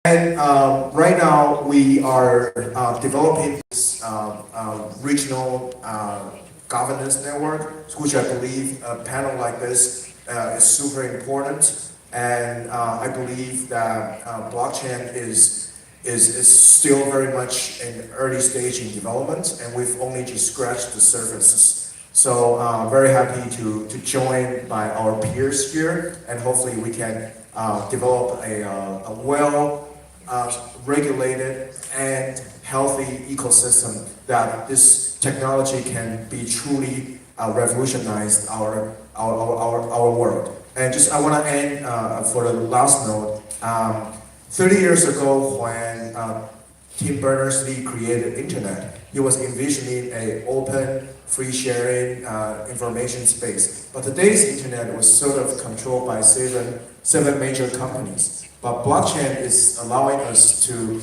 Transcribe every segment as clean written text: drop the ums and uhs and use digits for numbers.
And right now we are developing this regional governance network, which I believe a panel like this is super important. And I believe that blockchain is still very much in early stage in development, and we've only just scratched the surfaces. So very happy to join by our peers here, and hopefully we can develop a well regulated and healthy ecosystem that this technology can be truly revolutionize our world. And just I want to end for the last note. 30 years ago, when Tim Berners-Lee created internet, he was envisioning an open, free-sharing information space. But today's internet was sort of controlled by seven major companies. But blockchain is allowing us to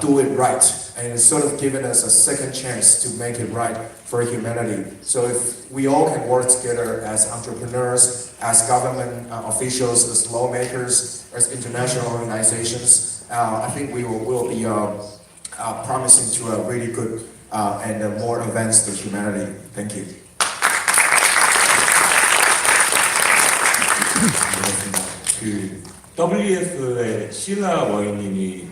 do it right, and it's sort of giving us a second chance to make it right for humanity. So if we all can work together as entrepreneurs, as government officials, as lawmakers, as international organizations, I think we will be promising to a really good and more advanced humanity. Thank you. WF의 실라 워인님이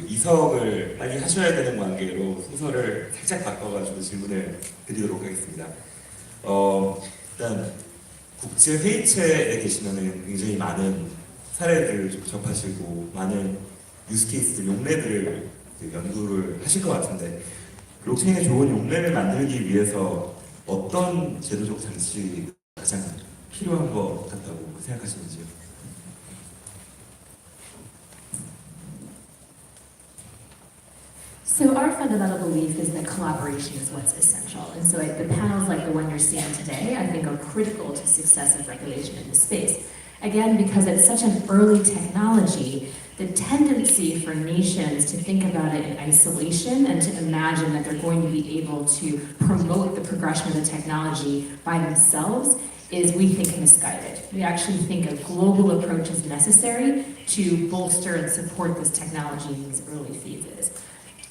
이석을 빨리 하셔야 되는 관계로 순서를 살짝 바꿔가지고 질문을 드리도록 하겠습니다. 일단 국제 회의체에 계시면은 굉장히 많은 사례들을 좀 접하시고 많은 유스케이스들, 용례들을 연구를 하실 것 같은데 블록체인의 좋은 용례를 만들기 위해서 어떤 제도적 장치가 가장 필요한 것 같다고 생각하시는지요? So our fundamental belief is that collaboration is what's essential. And so the panels like the one you're seeing today, I think are critical to success of regulation in this space. Again, because it's such an early technology, the tendency for nations to think about it in isolation and to imagine that they're going to be able to promote the progression of the technology by themselves is, we think, misguided. We actually think a global approach is necessary to bolster and support this technology in these early phases.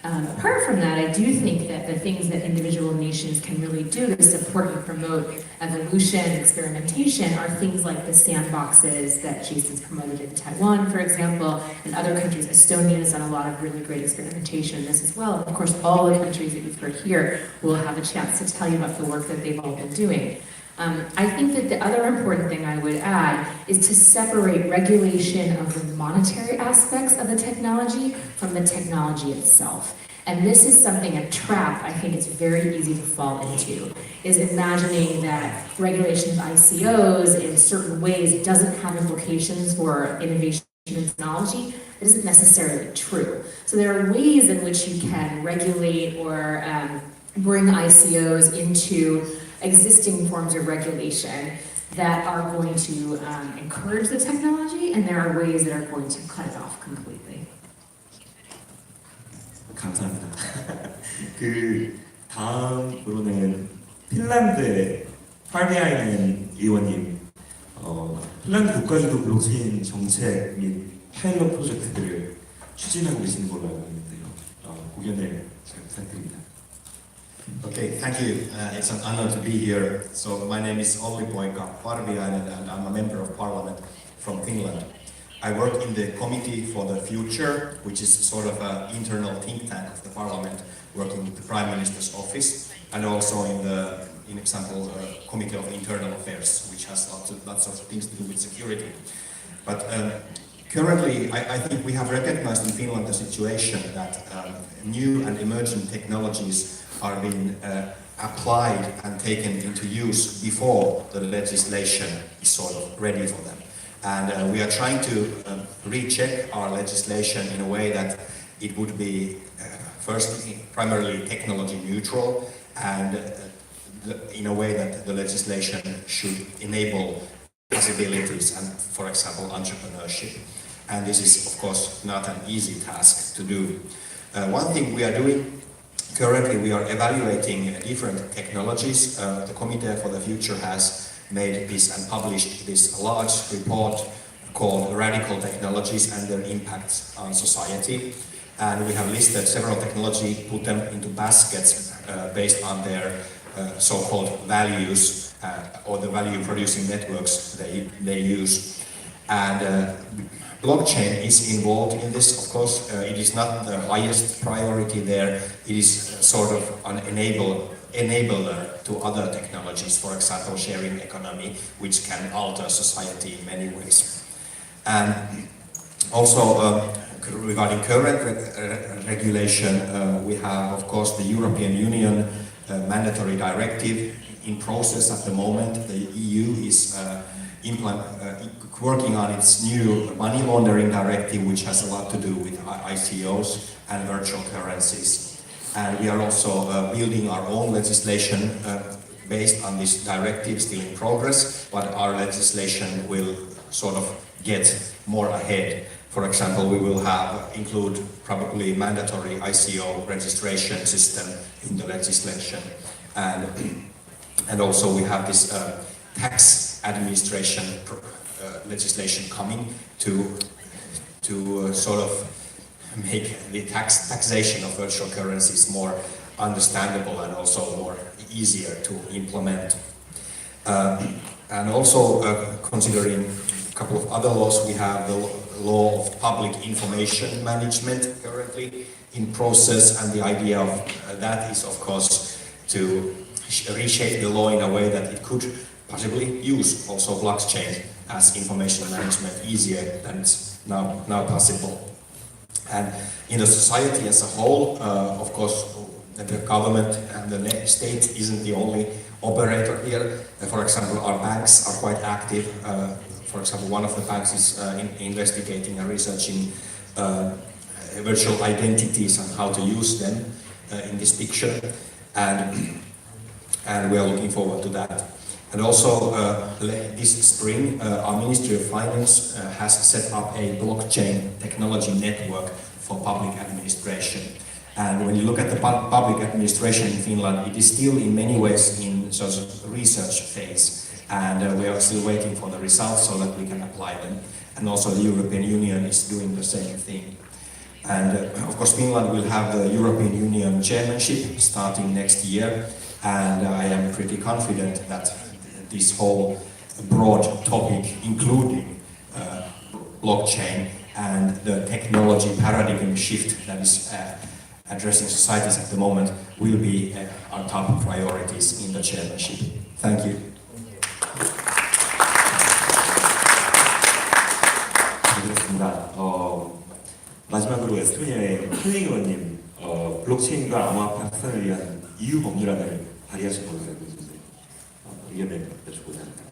Apart from that, I do think that the things that individual nations can really do to support and promote evolution and experimentation are things like the sandboxes that Jason's promoted in Taiwan, for example, and other countries. Estonia has done a lot of really great experimentation in this as well. Of course, all the countries that you've heard here will have a chance to tell you about the work that they've all been doing. I think that the other important thing I would add is to separate regulation of the monetary aspects of the technology from the technology itself. And this is something, a trap I think it's very easy to fall into, is imagining that regulation of ICOs in certain ways doesn't have implications for innovation and technology. It isn't necessarily true. So there are ways in which you can regulate or bring ICOs into existing forms of regulation that are going to encourage the technology, and there are ways that are going to cut it off completely. 감사합니다. 다음으로는 핀란드의 파르비아이넨 의원님, 핀란드 국가주도 블록체인 정책 및 파일럿 프로젝트들을 추진하고 계시는 걸로 알고 있는데요. 고견을 잘 부탁드립니다. Okay, thank you. It's an honor to be here. So my name is Olli-Poika Parviainen, and I'm a member of parliament from Finland. I work in the Committee for the Future, which is sort of an internal think tank of the parliament, working with the Prime Minister's office, and also in example, Committee of Internal Affairs, which has lots of things to do with security. But currently, I think we have recognized in Finland the situation that new and emerging technologies are being applied and taken into use before the legislation is sort of ready for them. And we are trying to recheck our legislation in a way that it would be first primarily technology neutral, and in a way that the legislation should enable possibilities and, for example, entrepreneurship. And this is, of course, not an easy task to do. One thing we are doing currently, we are evaluating different technologies. The Committee for the Future has made this and published this large report called Radical Technologies and Their Impacts on Society. And we have listed several technology, put them into baskets based on their so-called values or the value-producing networks they use. And blockchain is involved in this, of course. It is not the highest priority there. It is sort of an enabler to other technologies, for example, sharing economy, which can alter society in many ways. And also, regarding current regulation, we have, of course, the European Union mandatory directive in process at the moment. The EU is working on its new money laundering directive, which has a lot to do with ICOs and virtual currencies. And we are also building our own legislation based on this directive, still in progress, but our legislation will sort of get more ahead. For example, we will include probably mandatory ICO registration system in the legislation. And also we have this tax administration legislation coming to sort of make the taxation of virtual currencies more understandable and also more easier to implement. And also considering a couple of other laws, we have the law of public information management currently in process, and the idea of that is, of course, to reshape the law in a way that it could possibly use also blockchain as information management easier than it's now possible. And in the society as a whole, of course, the government and the state isn't the only operator here. For example, our banks are quite active. For example, one of the banks is investigating and researching virtual identities and how to use them in this picture. And we are looking forward to that. And also, this spring, our Ministry of Finance has set up a blockchain technology network for public administration. And when you look at the public administration in Finland, it is still in many ways in sort of research phase. And we are still waiting for the results so that we can apply them. And also the European Union is doing the same thing. And of course, Finland will have the European Union chairmanship starting next year. And I am pretty confident that this whole broad topic, including blockchain and the technology paradigm shift that is addressing societies at the moment, will be our top priorities in the chairmanship. Thank you. 알겠습니다. 마지막으로 에스토니아의 효행 의원님, 블록체인과 암호화폐 확산을 위한 EU 법률안을 발의하신 것으로 알고 있는데 의견을 여쭙고자 합니다.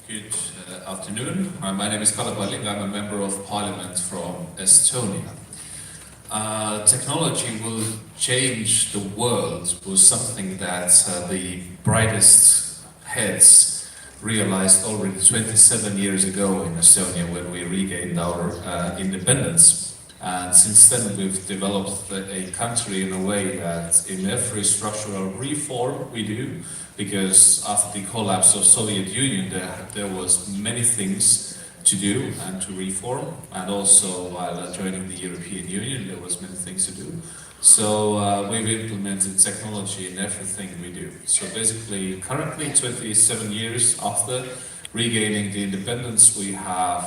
Good afternoon. My name is Kalle Palling. I'm a member of parliament from Estonia. Technology will change the world was something that the brightest heads realized already 27 years ago in Estonia when we regained our independence. And since then we've developed a country in a way that in every structural reform we do, because after the collapse of Soviet Union there was many things to do and to reform, and also while joining the European Union there was many things to do. So we've implemented technology in everything we do. So basically, currently 27 years after regaining the independence, we have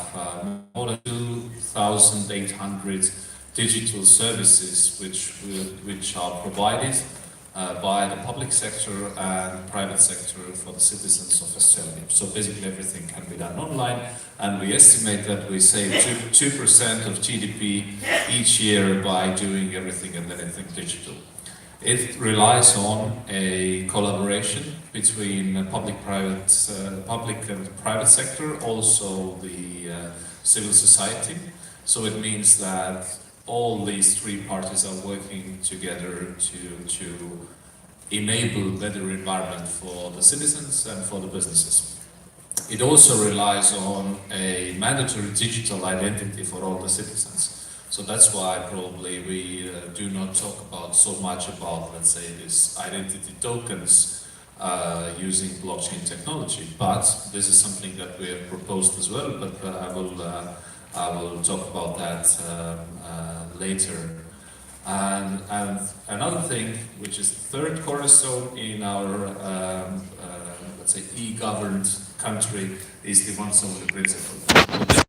more than 2,800 digital services which are provided by the public sector and private sector for the citizens of Estonia. So basically everything can be done online, and we estimate that we save 2% of GDP each year by doing everything and anything digital. It relies on a collaboration between public and private sector, also the civil society. So it means that all these three parties are working together to enable better environment for the citizens and for the businesses. It also relies on a mandatory digital identity for all the citizens. So that's why probably we do not talk about so much about, let's say, these identity tokens using blockchain technology. But this is something that we have proposed as well. But I will talk about that later. And another thing, which is the third cornerstone in our let's say e-governed country, is the one-sovereign principle.